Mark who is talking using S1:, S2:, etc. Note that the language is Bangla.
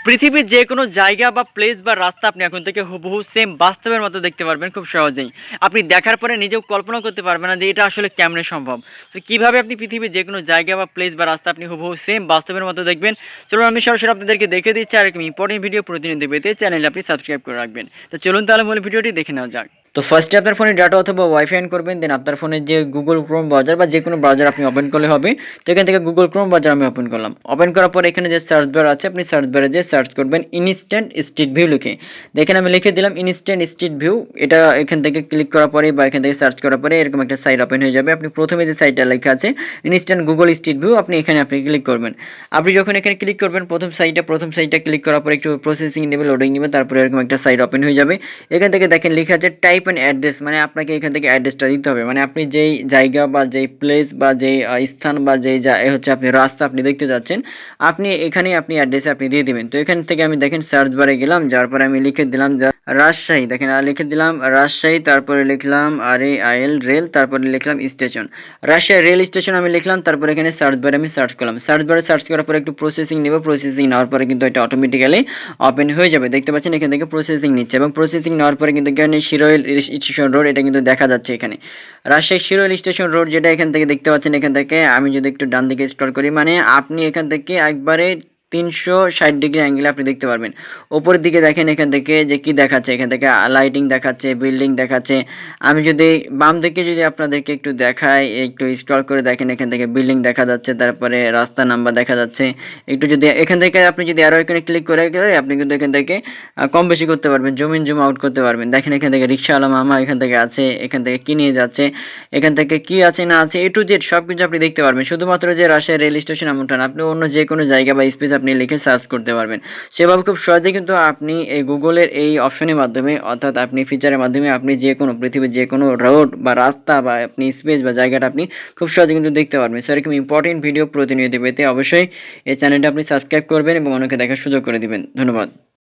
S1: পৃথিবীর যে কোনো জায়গা বা প্লেস বা রাস্তা আপনি এখন থেকে হুবহু সেম বাস্তবের মতো দেখতে পারবেন খুব সহজেই। আপনি দেখার পরে নিজেও কল্পনা করতে পারবেন না যে এটা আসলে কেমনে সম্ভব। তো কীভাবে আপনি পৃথিবীর যে কোনো জায়গা বা প্লেস বা রাস্তা আপনি হুবহু সেম বাস্তবের মতো দেখবেন, চলুন আমি সরাসরি আপনাদেরকে দেখে দিচ্ছি। আর এরকম ইম্পর্টেন্ট ভিডিও প্রতিনিধি পেতে চ্যানেলে আপনি সাবস্ক্রাইব করে রাখবেন। তো চলুন তাহলে মূল ভিডিওটি দেখে নেওয়া যাক। তো ফার্স্টে আপনার ফোনে ডাটা অথবা ওয়াইফাই অন করবেন, দেন আপনার ফোনে যে গুগল ক্রোম ব্রাউজার বা যে কোনো ব্রাউজার আপনি ওপেন করলে হবে। তো এখান থেকে গুগল ক্রোম ব্রাউজার আমি ওপেন করলাম। ওপেন করার পর এখানে যে সার্চ বার আছে, আপনি সার্চ বারে যেয়ে সার্চ করবেন ইনস্ট্যান্ট স্ট্রিট ভিউ লিখে। দেখেন আমি লিখে দিলাম ইনস্ট্যান্ট স্ট্রিট ভিউ। এটা এখান থেকে ক্লিক করার পরে বা এখান থেকে সার্চ করার পরে এরকম একটা সাইট ওপেন হয়ে যাবে। আপনি প্রথমে যে সাইটটা লেখা আছে ইনস্ট্যান্ট গুগল স্ট্রিট ভিউ, আপনি ক্লিক করবেন। আপনি যখন এখানে ক্লিক করবেন প্রথম সাইটটা ক্লিক করার পরে একটু প্রসেসিং নেবে, লোডিং নেবে, তারপরে এরকম একটা সাইট ওপেন হয়ে যাবে। এখান থেকে দেখেন লেখা আছে টাইপ অ্যান্ড অ্যাড্রেস, মানে আপনাকে এখান থেকে অ্যাড্রেসটা দিতে হবে। মানে আপনি যেই জায়গা বা যেই প্লেস বা যেই স্থান বা যেই হচ্ছে আপনি রাস্তা আপনি দেখতে যাচ্ছেন, আপনি এখানে আপনি অ্যাড্রেসে আপনি দিয়ে দিবেন। তো এখান থেকে আমি দেখেন সার্চ বারে গেলাম, যাওয়ার পরে আমি লিখে দিলাম রাজশাহী। দেখেন লিখে দিলাম রাজশাহী, তারপরে লিখলাম রেল, তারপরে লিখলাম স্টেশন। রাজশাহী রেল স্টেশন আমি লিখলাম। তারপরে এখানে সার্চ বারে আমি সার্চ করলাম। সার্চ বারে সার্চ করার পরে একটু প্রসেসিং নেব। প্রসেসিং নেওয়ার পরে কিন্তু এটা অটোমেটিক্যালি ওপেন হয়ে যাবে। দেখতে পাচ্ছেন এখান থেকে প্রসেসিং নিচ্ছে, এবং প্রসেসিং নেওয়ার পরে কিন্তু এখানে শিরোইল স্টেশন রোড এটা কিন্তু দেখা যাচ্ছে এখানে। রাজশাহী শিরোইল স্টেশন রোড যেটা এখান থেকে দেখতে পাচ্ছেন, এখান থেকে আমি যদি একটু ডান দিকে স্ক্রল করি, মানে আপনি এখান থেকে একবারে 360 ডিগ্রি অ্যাঙ্গেলে আপনি দেখতে পারবেন। উপরের দিকে দেখেন এখান থেকে যে কি দেখাচ্ছে, এখান থেকে লাইটিং দেখাচ্ছে, বিল্ডিং দেখাচ্ছে। আমি যদি বাম দিকে যদি আপনাদেরকে একটু দেখাই, একটু স্ক্রল করে দেখেন, এখান থেকে বিল্ডিং দেখা যাচ্ছে, তারপরে রাস্তা নাম্বার দেখা যাচ্ছে। একটু যদি এখান থেকে আপনি যদি আরো এখানে ক্লিক করে আপনি কিন্তু এখান থেকে কম বেশি করতে পারবেন, জুম ইন জুম আউট করতে পারবেন। দেখেন এখান থেকে রিক্সাওয়ালা মামা এখান থেকে আছে, এখান থেকে কি নিয়ে যাচ্ছে, এখান থেকে কি আছে না আছে, এ টু জেড সবকিছু আপনি দেখতে পারবেন। শুধুমাত্র যে রাজশাহী রেল স্টেশন এমনটা না, আপনি অন্য যে কোনো জায়গা বা স্পেস আপনি লিখে সার্চ করতে পারবেন। সেভাবে খুব সহজে কিন্তু আপনি এই গুগলের এই অপশনের মাধ্যমে, অর্থাৎ আপনি ফিচারের মাধ্যমে আপনি যে কোনো পৃথিবীর যে কোনো রোড বা রাস্তা বা আপনি স্পেস বা জায়গাটা আপনি খুব সহজে কিন্তু দেখতে পারবেন। সো এরকম ইম্পর্টেন্ট ভিডিও প্রতিনিয়ত পেতে অবশ্যই এই চ্যানেলটা আপনি সাবস্ক্রাইব করবেন এবং অন্যকে দেখার সুযোগ করে দিবেন। ধন্যবাদ।